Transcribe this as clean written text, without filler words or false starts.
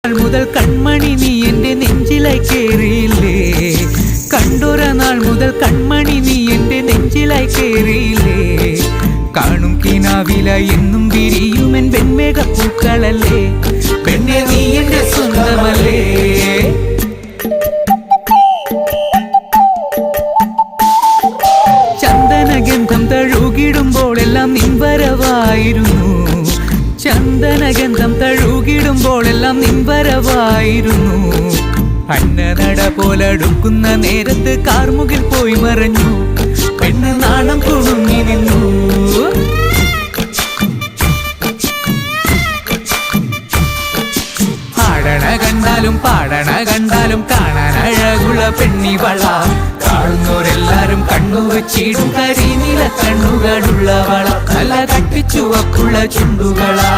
മുതൽ കൺമണി നീ എൻ്റെ നെഞ്ചിലായി കേറിയില്ലേ, കണ്ടൊര നാൾ മുതൽ കൺമണി നീ എൻ്റെ നെഞ്ചിലായി കേറിയില്ലേ. കാണും കിനാവില എന്നും വിരിയുമെൻ വെൺമേഘപ്പൂക്കളല്ലേ, പെണ്ണെ നീ എൻ്റെ സ്വന്തമല്ലേ. ചന്ദനഗന്ധം തഴുകിടുമ്പോഴെല്ലാം നിൻവരവായിരുന്നു, ചന്ദനഗന്ധം തഴുകിടുമ്പോഴെല്ലാം നിൻവരവായിരുന്നു. അന്നനട പോലടുക്കുന്ന നേരത്ത് കാർമുകിൽ പോയി മറഞ്ഞു, പെണ്ണ് നാണം കുണുങ്ങി നിന്നു. ആടണ കണ്ടാലും പാടണ കണ്ടാലും കാണാൻ അഴകുള്ള പെണ്ണിവള, കാണുന്നവരെല്ലാരും കണ്ണു വെച്ചിടും കരിനീല കണ്ണുകളുള്ളവള, നല്ല കട്ടിച്ചുവപ്പുള്ള ചുണ്ടുകളാ.